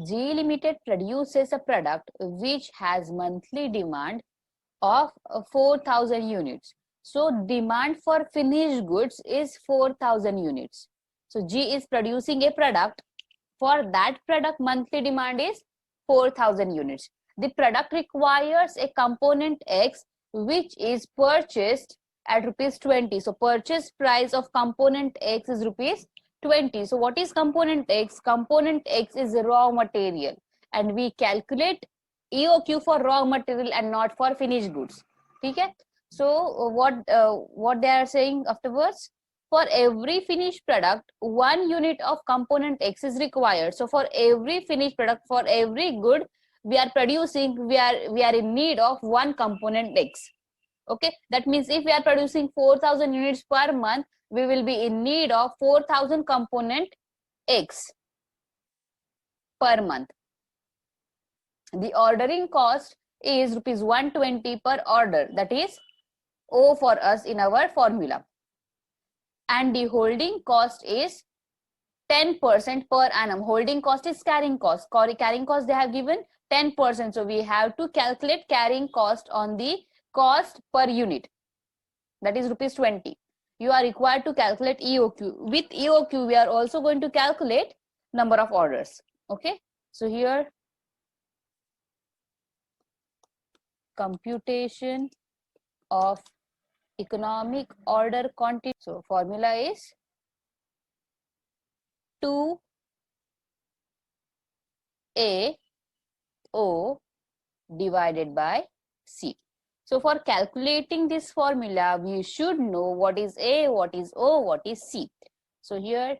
G Limited produces a product which has monthly demand of 4,000 units. So demand for finished goods is 4,000 units. So G is producing a product. For that product, monthly demand is 4,000 units. The product requires a component X which is purchased at rupees 20. So purchase price of component X is rupees 20. So what is component X? Component X is raw material, and we calculate EOQ for raw material and not for finished goods. Okay? So what they are saying afterwards? For every finished product, 1 unit of component X is required. So for every finished product, for every good we are producing, we are in need of 1 component X. Okay, that means if we are producing 4,000 units per month, we will be in need of 4,000 component X per month. The ordering cost is rupees 120 per order, that is O for us in our formula. And the holding cost is 10% per annum. Holding cost is carrying cost. Carrying cost they have given 10%. So we have to calculate carrying cost on the cost per unit. That is rupees 20. You are required to calculate EOQ. With EOQ, we are also going to calculate number of orders. Okay. So here, computation of economic order quantity. So formula is 2AO divided by C. So for calculating this formula, we should know what is A, what is O, what is C. So here,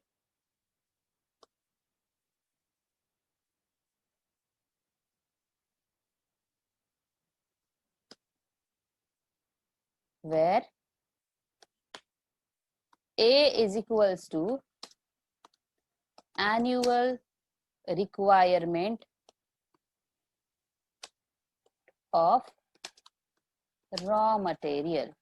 where A is equals to annual requirement of raw material.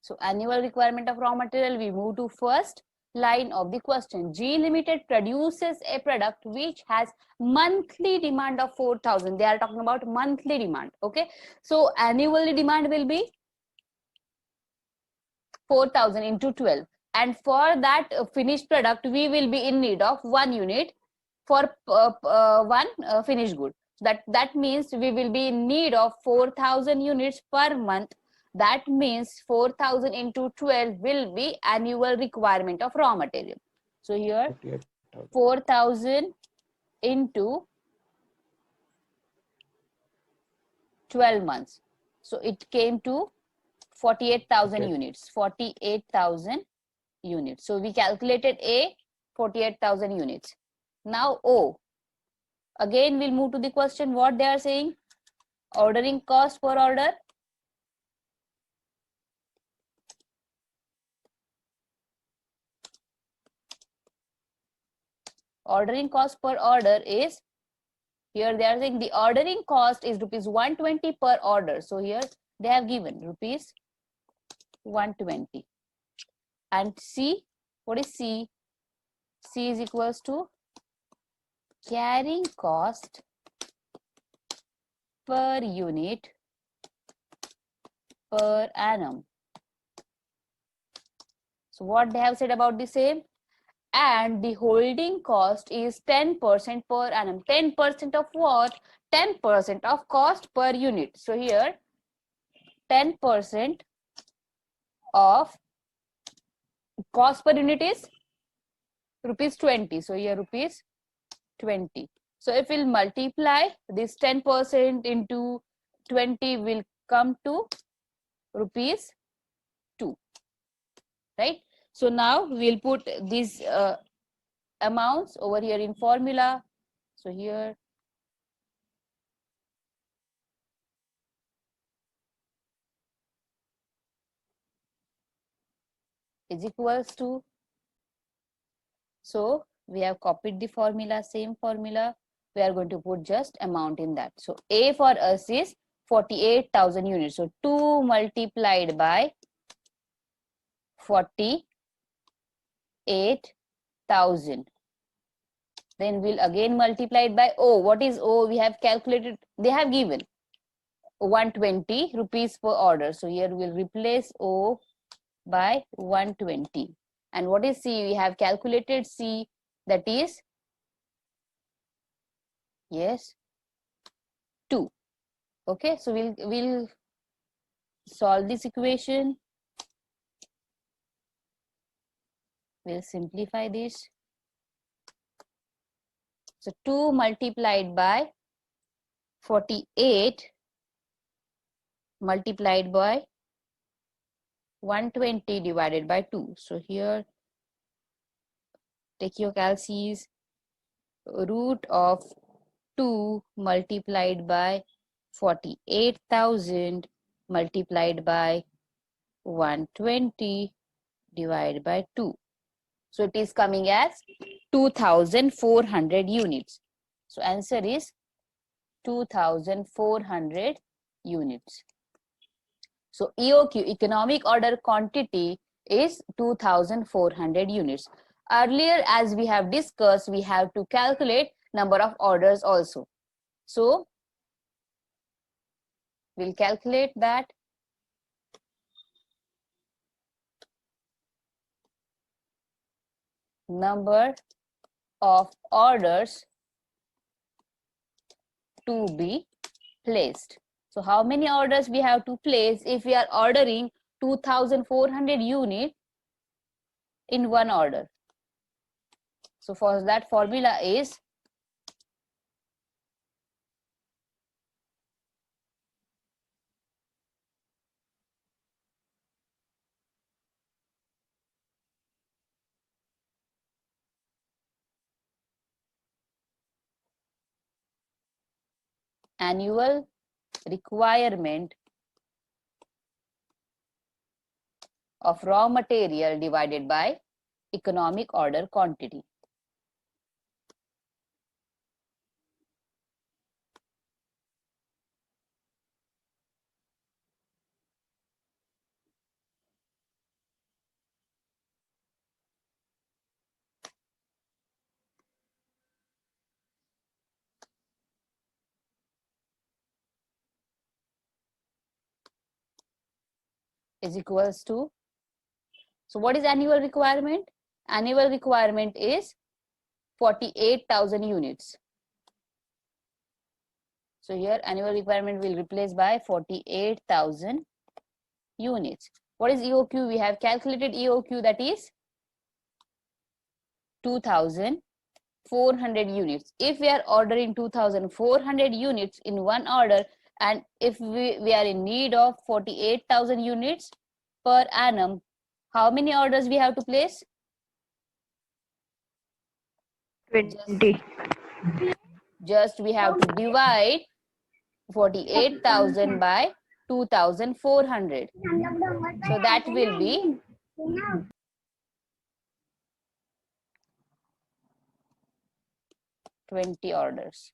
So annual requirement of raw material, we move to first line of the question. G Limited produces a product which has monthly demand of 4,000. They are talking about monthly demand. Okay. So annually demand will be 4,000 into 12. And for that finished product, we will be in need of 1 unit for one finished good. That means we will be in need of 4,000 units per month. That means 4,000 into 12 will be annual requirement of raw material. So here 4,000 into 12 months. So it came to 48,000 units. 48,000 units. So we calculated A, 48,000 units. Now O. Again, we'll move to the question what they are saying. Ordering cost per order. Ordering cost per order is, here they are saying the ordering cost is rupees 120 per order. So here they have given rupees 120. And C, what is C? C is equals to carrying cost per unit per annum. So what they have said about the same? And the holding cost is 10% per annum. 10% of what? 10% of cost per unit. So here 10% of cost per unit is rupees 20. So here rupees 20. So if we'll multiply this 10% into 20 will come to rupees 2, right? So now we'll put these amounts over here in formula. So here is equals to, so we have copied the formula, same formula. We are going to put just amount in that. So A for us is 48,000 units. So 2 multiplied by 48,000 48,000. Then we'll again multiply it by O. What is O? We have calculated, they have given 120 rupees per order. So here we'll replace O by 120. And what is C? We have calculated C, that is, yes, 2. Okay, so we'll solve this equation. We'll simplify this. So 2 multiplied by 48 multiplied by 120 divided by 2. So here, take your calcs. Root of 2 multiplied by 48,000 multiplied by 120 divided by 2. So it is coming as 2,400 units. So answer is 2,400 units. So EOQ, economic order quantity, is 2,400 units. Earlier, as we have discussed, we have to calculate number of orders also. So we'll calculate that. Number of orders to be placed. So how many orders we have to place if we are ordering 2,400 units in one order? So for that, formula is annual requirement of raw material divided by economic order quantity. Is equals to, so what is annual requirement? Annual requirement is 48,000 units. So here annual requirement will replace by 48,000 units. What is EOQ? We have calculated EOQ, that is 2,400 units. If we are ordering 2,400 units in one order, and if we are in need of 48,000 units per annum, how many orders we have to place? 20. Just we have to divide 48,000 by 2,400. So that will be 20 orders.